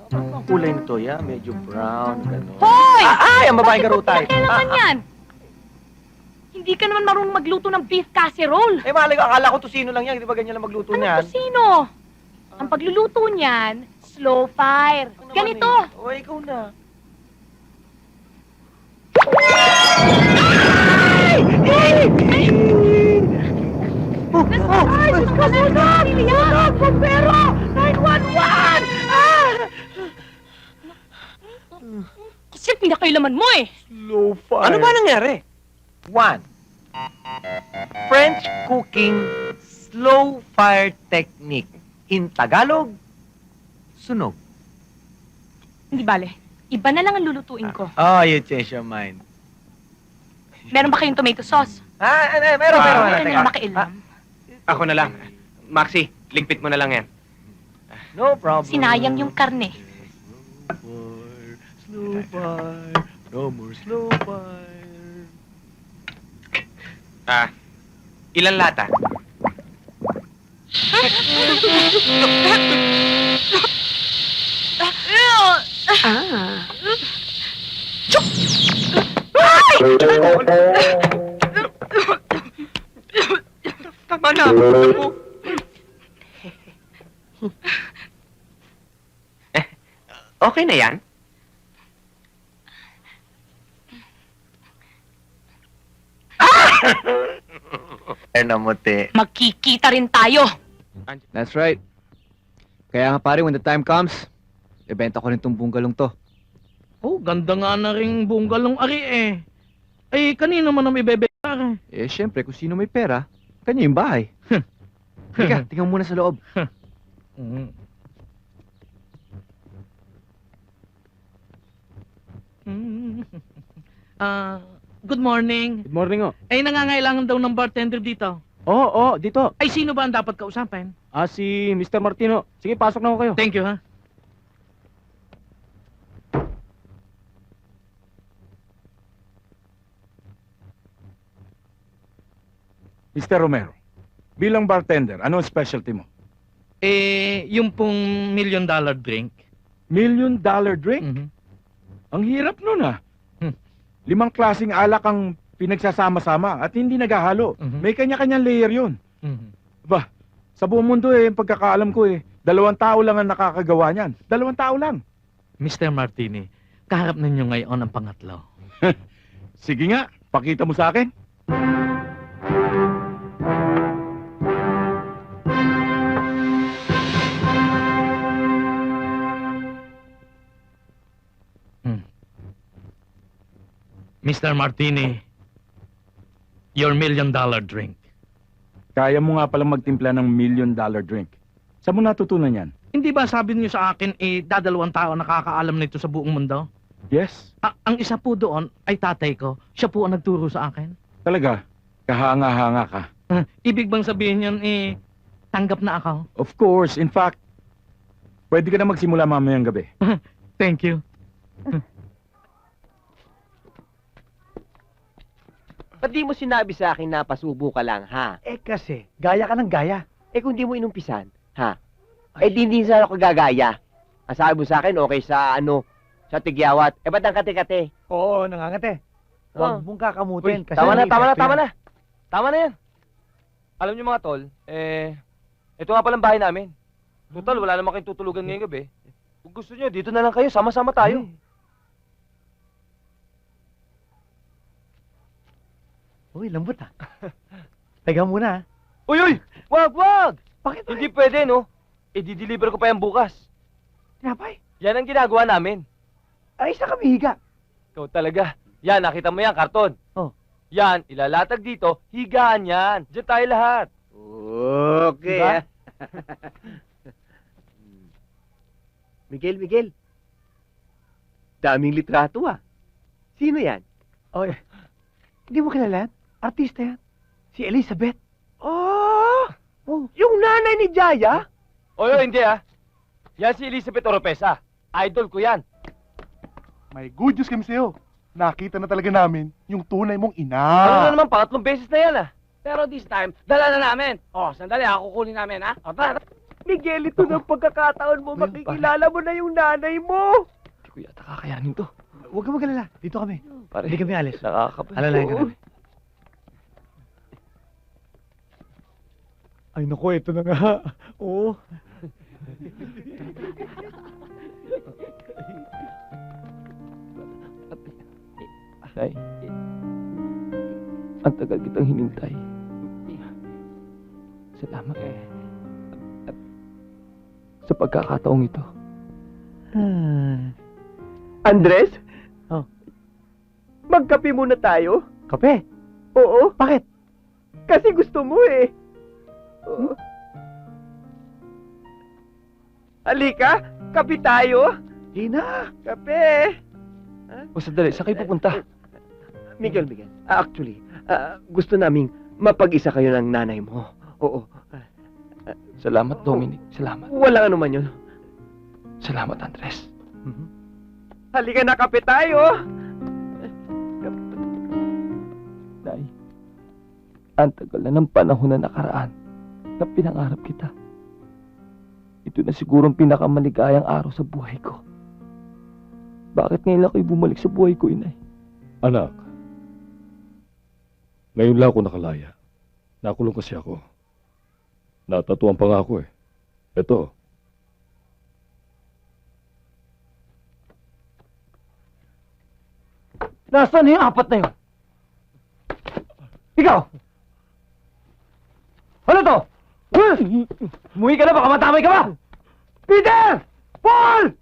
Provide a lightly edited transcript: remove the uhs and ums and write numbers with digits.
Ang kulay nito, ya, medyo brown, gano'n. Hoy! Ay, ang babaeng garutay. Bakit naman yan? Hindi ka naman marunong magluto ng beef casserole. Eh, malay ko, akala ko tosino lang yan. Di ba ganyan lang magluto Ano niyan? to sino? Ang pagluluto niyan, slow fire. Ano naman Ganito. eh? O, ikaw na. Ay, Diyos ko, sunog! Sunog! Bombero! 911! Kasi pinakailaman mo eh. Slow fire. Ano ba nangyari? 1. French cooking slow fire technique. In Tagalog, sunog. Hindi bale. Iba na lang ang lulutuin ko. Oh, you change your mind. Meron ba kayong tomato sauce? Meron. Meron Teka. yung makialam. Ako na lang. Maxi, ligpit mo na lang yan. No problem. Sinayang yung karne. Slow fire. No more slow fire. Ilan lata? Tama na. Okay na yan? Namuti. Magkikita rin tayo. That's right. Kaya nga pare, when the time comes, ibenta ko rin tong bunggalong to. Oh, ganda nga na rin bunggalong ari eh. Eh, kanino man ang ibebenta eh? Eh, syempre, kung sino may pera, kanya yung bahay. Teka, tingnan muna sa loob. Mm. Mm. Good morning. Good morning, oh. Ay, nangangailangan daw ng bartender dito. Oo, dito. Ay, sino ba ang dapat kausapin? Si Mr. Martino. Sige, pasok na ako kayo. Thank you, ha? Mr. Romero, bilang bartender, ano ang specialty mo? Yung pong $1 million drink. $1 million drink? Mhm. Ang hirap nun ah. Hmm. 5 klaseng alak ang pinagsasama-sama at hindi naghahalo. Mhm. May kanya-kanyang layer yun. Mhm. Ba, sa buong mundo ang pagkakaalam ko 2 tao lang ang nakakagawa niyan. 2 tao lang. Mr. Martini, kaharap ninyo ngayon ang pangatlo. Sige nga, pakita mo sa akin. Mr. Martini, your $1 million drink. Kaya mo nga palang magtimpla ng $1 million drink. Saan mo natutunan yan? Hindi ba sabi niyo sa akin, dadalawang tao nakakaalam nito sa buong mundo? Yes, Ang isa po doon ay tatay ko. Siya po ang nagturo sa akin. talaga. Kahanga-hanga ka. Ibig bang sabihin yun, tanggap na ako? Of course, in fact, pwede ka na magsimula mamayang gabi. Thank you. Ba't di mo sinabi sa akin na pasubo ka lang, ha? Eh kasi, gaya ka ng gaya. Eh kung di mo inumpisan, ha? Eh di sana ako gagaya. Ang sabi mo sa akin, okay sa sa tigyawat. Eh ba't ang kate-kate? Oo, nangangate. Huwag mong kakamutin. kasi Tama na, may tama na, epekto tama yan. na. Tama na yan. Alam niyo mga tol, ito nga palang bahay namin. Total, wala naman kayong tutulugan ngayong gabi. Kung gusto niyo, dito na lang kayo, sama-sama tayo. Uy, lambot ah. Teka muna ah. Uy! Wag, wag! Bakit ba? Hindi pwede, no? I-deliver ko pa yan bukas. Tinapay? Yan ang ginagawa namin. Ay, isa kami higa. Ikaw talaga. Yan, nakita mo yan, karton. Oh. Yan, ilalatag dito, higaan yan. Diyan tayo lahat. Okay. Diba? Miguel. Daming litrato ah. Sino yan? Oy, hindi mo kilala yan? Artista yan. Si Elizabeth. Oh! Yung nanay ni Jaya? Hindi ah. Yan si Elizabeth Oropesa. Idol ko yan. May good news kami sa'yo. Nakita na talaga namin yung tunay mong ina. Ano na naman, pangatlong beses na yan ah. Pero this time, dala na namin. Oh, sandali, ako kukunin namin, ha? O, tara. Miguel, ito na pagkakataon mo. Ayun, Makikilala mo na yung nanay mo. Hindi ko yata kakayanin to. Huwag ka mag-alala. Dito kami. Pare, Hindi kami alis. nakakapal. Alalayan ka namin. Ay, naku, ito na nga. Oo. Nay, ang tagal kitang hinintay. Salamat. At sa pagkakataong ito. Andres? Oh. Magkape muna tayo? Kape? Oo. Bakit? Kasi gusto mo eh. Oo. Halika, kape tayo. Di na. Kape. O sandali, saan kayo pupunta? Miguel. Actually, gusto naming mapag-isa kayo ng nanay mo. Oo. Salamat, Dominic. Salamat. Walang anuman yun. Salamat, Andres. Halika na, kape tayo. Nay, ang tagal na ng panahon na nakaraan na pinangarap kita. Ito na siguro ang pinakamaligayang araw sa buhay ko. Bakit ngayon lang kayo bumalik sa buhay ko, inay? Anak, ngayon lang ako nakalaya. Nakulong kasi ako. Natatuan pa nga ako eh. Ito. Nasaan yung apat na yun? Ikaw! Ano to? Umuwi ka na, baka matamay ka ba? Peter! Paul!